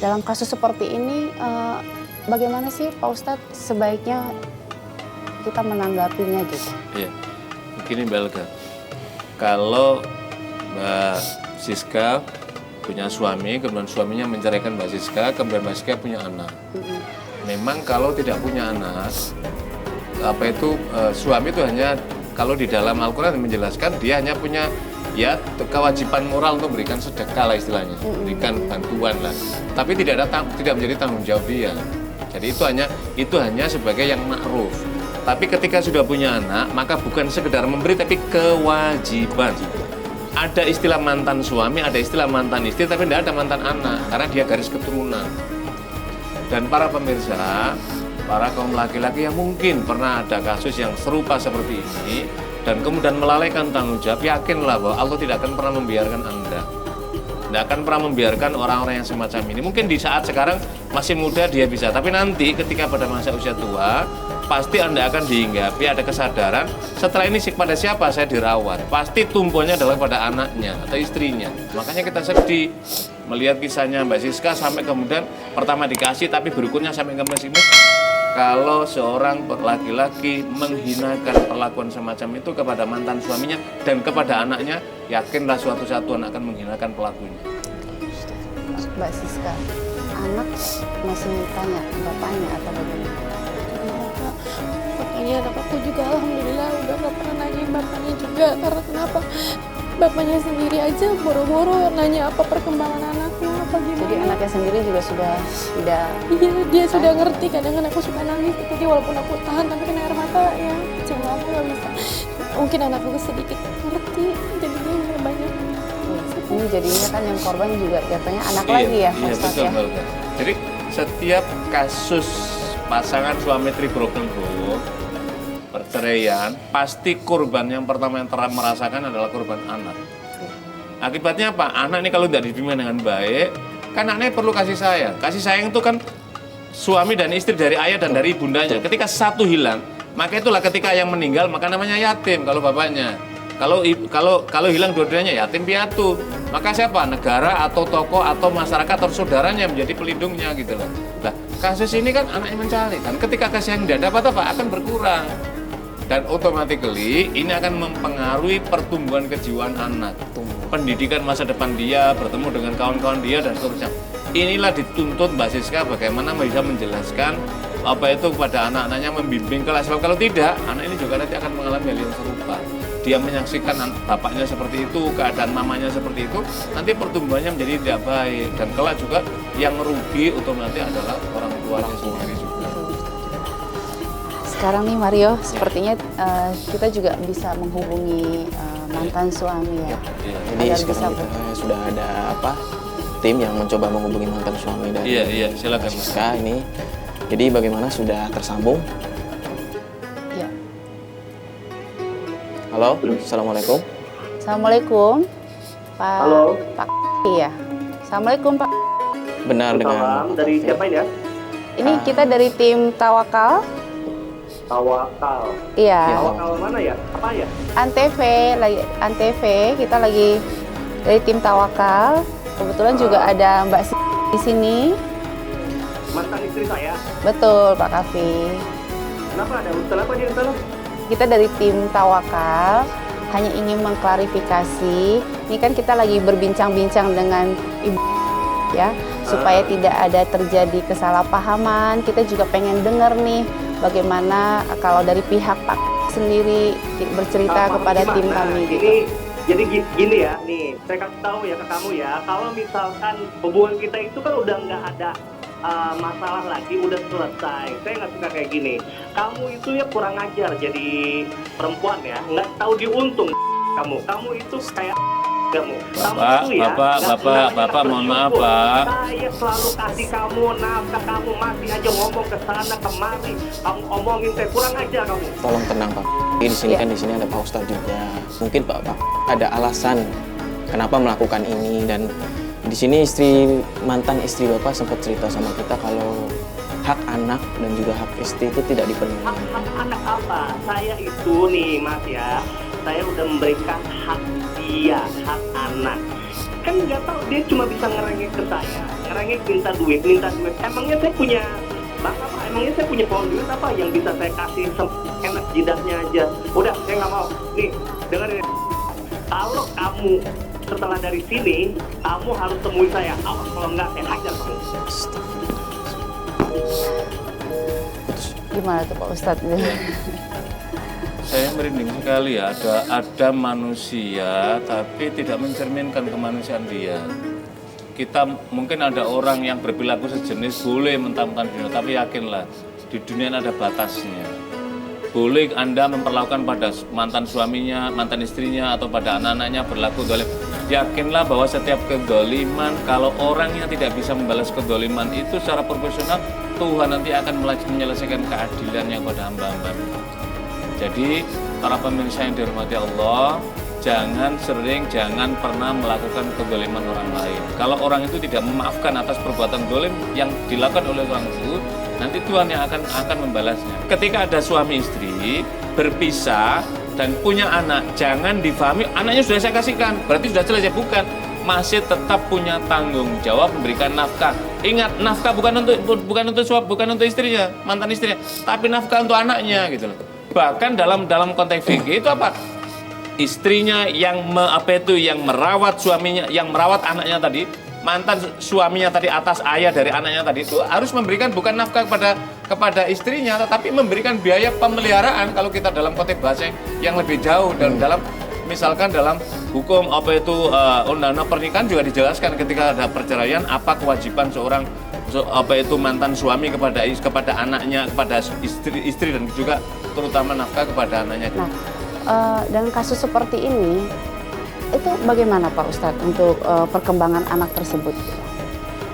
dalam kasus seperti ini bagaimana sih Pak Ustadz sebaiknya kita menanggapinya gitu? Iya, begini Mbak Elga, kalau Mbak Siska punya suami, kemudian suaminya menceraikan Mbak Siska, kemudian Mbak Siska punya anak. Memang kalau tidak punya anak, suami itu hanya, kalau di dalam Al-Quran menjelaskan dia hanya punya ya kewajiban moral untuk memberikan sedekah lah istilahnya, berikan bantuan lah. Tapi tidak menjadi tanggung jawab dia. Jadi itu hanya sebagai yang ma'ruf. Tapi ketika sudah punya anak, maka bukan sekedar memberi, tapi kewajiban. Ada istilah mantan suami, ada istilah mantan istri, tapi tidak ada mantan anak, karena dia garis keturunan. Dan para pemirsa, para kaum laki-laki yang mungkin pernah ada kasus yang serupa seperti ini, dan kemudian melalaikan tanggung jawab, yakinlah bahwa Allah tidak akan pernah membiarkan Anda. Tidak akan pernah membiarkan orang-orang yang semacam ini. Mungkin di saat sekarang masih muda dia bisa, tapi nanti ketika pada masa usia tua, pasti Anda akan dihinggapi, ada kesadaran, setelah ini pada siapa saya dirawat. Pasti tumpuannya adalah pada anaknya atau istrinya. Makanya kita sedih melihat kisahnya Mbak Siska sampai kemudian pertama dikasih, tapi berikutnya sampai ke pesimis. Kalau seorang laki-laki menghinakan perlakuan semacam itu kepada mantan suaminya dan kepada anaknya, yakinlah suatu saat Tuhan akan menghinakan pelakunya. Mbak Siska, anak masih tanya bapaknya atau bagaimana? Makanya anak aku juga alhamdulillah udah gak pernah nanyain bapaknya juga. Karena kenapa? Bapaknya sendiri aja boro-boro nanya apa perkembangan anaknya, apa gimana. Jadi anaknya sendiri juga sudah tidak. Iya, dia sudah ngerti. Kadang aku suka nangis, jadi walaupun aku tahan tapi kena air mata ya cuma aku gak bisa. Mungkin anakku sedikit ngerti, jadi dia gak banyak. Ini jadinya kan yang korban juga jatuhnya anak lagi ya, Iya, Ustaz betul, ya. Mbak. Jadi setiap kasus pasangan suami istri broken home, perceraian, pasti korban yang pertama yang merasakan adalah korban anak. Akibatnya apa? Anak ini kalau tidak dibimbing dengan baik, kan anaknya perlu kasih sayang. Kasih sayang itu kan suami dan istri dari ayah dan dari ibundanya. Ketika satu hilang, maka itulah ketika yang meninggal, maka namanya yatim kalau bapaknya. Kalau hilang dua-duanya yatim piatu, maka siapa? Negara atau tokoh atau masyarakat atau saudaranya menjadi pelindungnya gitu loh. Nah, kasus ini kan anaknya mencari kan. Ketika kasih yang tidak dapat apa? Akan berkurang. Dan automatically ini akan mempengaruhi pertumbuhan kejiwaan anak. Pendidikan masa depan dia, bertemu dengan kawan-kawan dia dan seterusnya. Inilah dituntut Mbak Siska bagaimana bisa menjelaskan apa itu kepada anak-anaknya, membimbing kelas. Sebab kalau tidak, anak ini juga nanti akan mengalami hal yang serupa. Dia menyaksikan bapaknya seperti itu, keadaan mamanya seperti itu, nanti pertumbuhannya menjadi tidak baik. Dan kelak juga yang rugi otomatis adalah orang tuanya sendiri juga. Sekarang nih Mario, sepertinya kita juga bisa menghubungi mantan suami ya. Jadi agar sekarang bisa kita sudah ada tim yang mencoba menghubungi mantan suami dari Iya, silakan. Siska ini. Jadi bagaimana, sudah tersambung? Ya. Halo, assalamualaikum. Assalamualaikum, Pak. Halo. Pak ya. Assalamualaikum Pak. Benar dengan. Salam dari siapa ini ya? Ini kita dari tim Tawakal. Tawakal. Iya. Tawakal mana ya? Apa ya? Antv kita lagi dari tim Tawakal. Kebetulan juga ada Mbak di sini. Mantan istri saya. Betul Pak Kafi. Kenapa ada urusan apa dia di sana? Kita dari tim Tawakal hanya ingin mengklarifikasi. Ini kan kita lagi berbincang-bincang dengan Ibu ya, supaya tidak ada terjadi kesalahpahaman. Kita juga pengen dengar nih bagaimana kalau dari pihak Pak sendiri bercerita kepada tim kami gitu. Jadi gini ya, nih saya kasih tahu ya ke kamu ya, kalau misalkan hubungan kita itu kan udah nggak ada masalah lagi, udah selesai. Saya nggak suka kayak gini. Kamu itu ya kurang ajar jadi perempuan ya, nggak tahu diuntung kamu itu kayak kamu. Bapak, mohon maaf Pak. Saya selalu kasih kamu nafkah, kamu masih aja ngomong ke sana kemari. Kamu omongin saya kurang ajar kamu. Tolong tenang Pak. Di sini kan di sini ada Pak Ustadz juga. Mungkin Pak ada alasan kenapa melakukan ini, dan di sini mantan istri Bapak sempat cerita sama kita kalau hak anak dan juga hak istri itu tidak dipenuhi. Hak anak apa? Saya itu nih Mas ya, saya udah memberikan hak dia, hak anak. Kan nggak tahu, dia cuma bisa ngerengek ke saya. ngerengek minta duit. Emangnya saya punya bang apa? Emangnya saya punya pohon duit apa yang bisa saya kasih enak jidatnya aja? Udah, saya nggak mau. Nih, dengerin. Kalau kamu setelah dari sini, kamu harus temui saya. Awas kalau nggak, saya hajar kamu. Gimana tuh Pak Ustadz? Saya merinding sekali ya, ada manusia tapi tidak mencerminkan kemanusiaan dia. Kita mungkin ada orang yang berperilaku sejenis boleh mentang-mentang dunia, tapi yakinlah di dunia ada batasnya. Boleh Anda memperlakukan pada mantan suaminya, mantan istrinya, atau pada anak-anaknya berlaku dolim. Yakinlah bahwa setiap kedoliman, kalau orangnya tidak bisa membalas kedoliman itu secara proporsional, Tuhan nanti akan menyelesaikan keadilannya kepada hamba-hamba. Jadi para pemirsa yang dihormati Allah, jangan pernah melakukan kedoliman orang lain. Kalau orang itu tidak memaafkan atas perbuatan dolim yang dilakukan oleh orang itu, nanti Tuhan yang akan membalasnya. Ketika ada suami istri berpisah dan punya anak, jangan difahami anaknya sudah saya kasihkan, berarti sudah selesai. Bukan, masih tetap punya tanggung jawab memberikan nafkah. Ingat, nafkah bukan untuk istrinya, mantan istrinya, tapi nafkah untuk anaknya gitu loh. Bahkan dalam konteks fikih itu apa? Istrinya yang merawat suaminya, yang merawat anaknya tadi, mantan suaminya tadi atas ayah dari anaknya tadi itu harus memberikan bukan nafkah kepada istrinya, tetapi memberikan biaya pemeliharaan kalau kita dalam konteks bahasa yang lebih jauh. Dan misalkan dalam hukum undang-undang pernikahan juga dijelaskan ketika ada perceraian apa kewajiban seorang mantan suami kepada anaknya, kepada istri dan juga terutama nafkah kepada anaknya. Nah, dalam kasus seperti ini, itu bagaimana Pak Ustadz untuk perkembangan anak tersebut?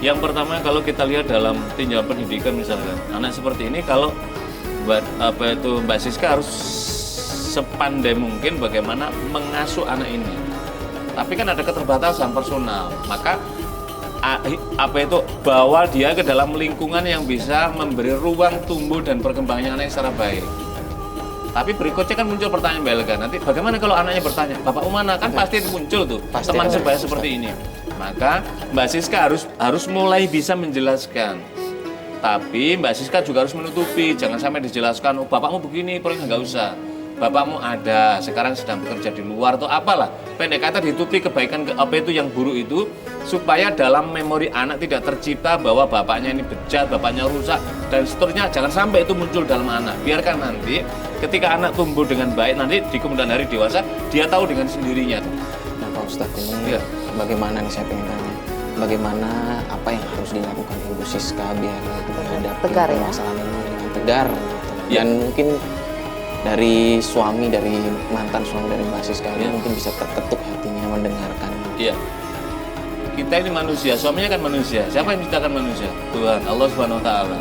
Yang pertama, kalau kita lihat dalam tinjauan pendidikan misalkan, anak seperti ini kalau Mbak Siska harus sepandai mungkin bagaimana mengasuh anak ini. Tapi kan ada keterbatasan personal, maka bawa dia ke dalam lingkungan yang bisa memberi ruang tumbuh dan perkembangannya anak secara baik. Tapi berikutnya kan muncul pertanyaan Mbak Elga, nanti bagaimana kalau anaknya bertanya, Bapak mana? Kan pasti muncul tuh teman sebaya seperti ini. Maka Mbak Siska harus mulai bisa menjelaskan. Tapi Mbak Siska juga harus menutupi, jangan sampai dijelaskan, oh bapakmu begini, paling nggak usah. Bapakmu ada, sekarang sedang bekerja di luar atau apalah. Pendek kata ditutupi kebaikan yang buruk itu, supaya dalam memori anak tidak tercipta bahwa bapaknya ini bejat, bapaknya rusak, dan seterusnya. Jangan sampai itu muncul dalam anak. Biarkan nanti ketika anak tumbuh dengan baik, nanti di kemudian hari dewasa, dia tahu dengan sendirinya. Nah Pak Ustadz ini bagaimana nih saya pengen tanya, bagaimana apa yang harus dilakukan Ibu Siska biar menghadapi permasalahan ini dengan tegar dan mungkin dari mantan suami dari Mbak Siska ini mungkin bisa terketuk hatinya mendengarkan. Iya. Kita ini manusia, suaminya kan manusia. Siapa yang menciptakan manusia? Tuhan, Allah Subhanahu wa taala.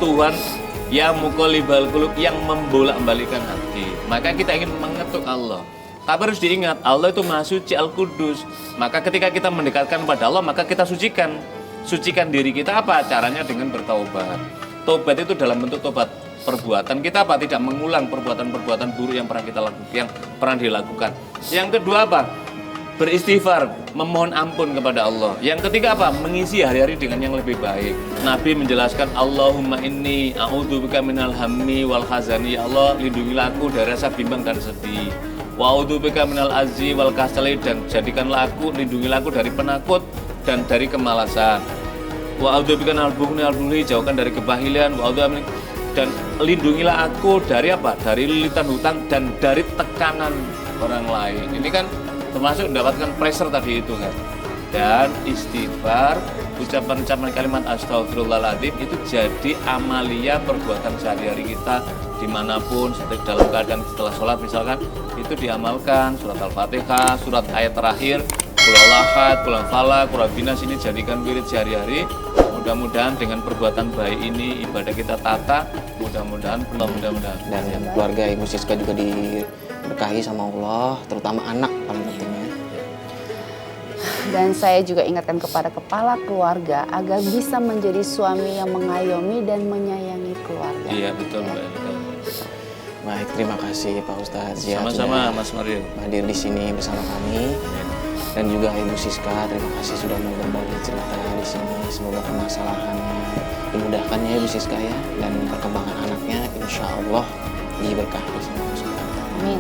Tuhan yang muqallibal qulub, yang membolak-balikan hati. Maka kita ingin mengetuk Allah. Tapi harus diingat, Allah itu Maha Suci, Al-Qudus. Maka ketika kita mendekatkan pada Allah, maka kita sucikan. Sucikan diri kita apa? Caranya dengan bertaubat. Taubat itu dalam bentuk taubat perbuatan kita apa? Tidak mengulang perbuatan-perbuatan buruk yang pernah dilakukan. Yang kedua apa? Beristighfar, memohon ampun kepada Allah. Yang ketiga apa? Mengisi hari-hari dengan yang lebih baik. Nabi menjelaskan, Allahumma inni a'udzubika minal hammi wal hazani. Ya Allah, lindungilah aku dari rasa bimbang dan sedih. Wa a'udzubika minal azzi wal kasali, dan jadikanlah aku, lindungilah aku dari penakut dan dari kemalasan. Wa a'udzubika minal bukhli, jauhkan dari kebahilan. Wa a'udzubika, dan lindungilah aku dari apa? Dari lilitan hutang dan dari tekanan orang lain. Ini kan termasuk mendapatkan pressure tadi itu kan. Dan istighfar, ucapan-ucapan kalimat astagfirullahaladzim itu jadi amalia perbuatan sehari-hari kita dimanapun, dalam keadaan setelah sholat misalkan, itu diamalkan surat Al-Fatihah, surat ayat terakhir, Qul huwallahu ahad, Qul huwal falaq, Qul rabbinas, ini jadikan wirid sehari-hari. Mudah-mudahan dengan perbuatan baik ini ibadah kita tata, mudah-mudahan. Dan keluarga Ibu Siska juga diberkahi sama Allah, terutama anak paling pentingnya. Dan saya juga ingatkan kepada kepala keluarga agar bisa menjadi suami yang mengayomi dan menyayangi keluarga. Iya betul Mbak. Baik, terima kasih Pak Ustadz Ziad sama-sama Mas Mario hadir di sini bersama kami. Dan juga Ibu Siska, terima kasih sudah mau berbagi cerita di sini. Semoga permasalahannya dimudahkan ya Ibu Siska ya, dan perkembangan anaknya insya Allah diberkahi sama Allah. Amin.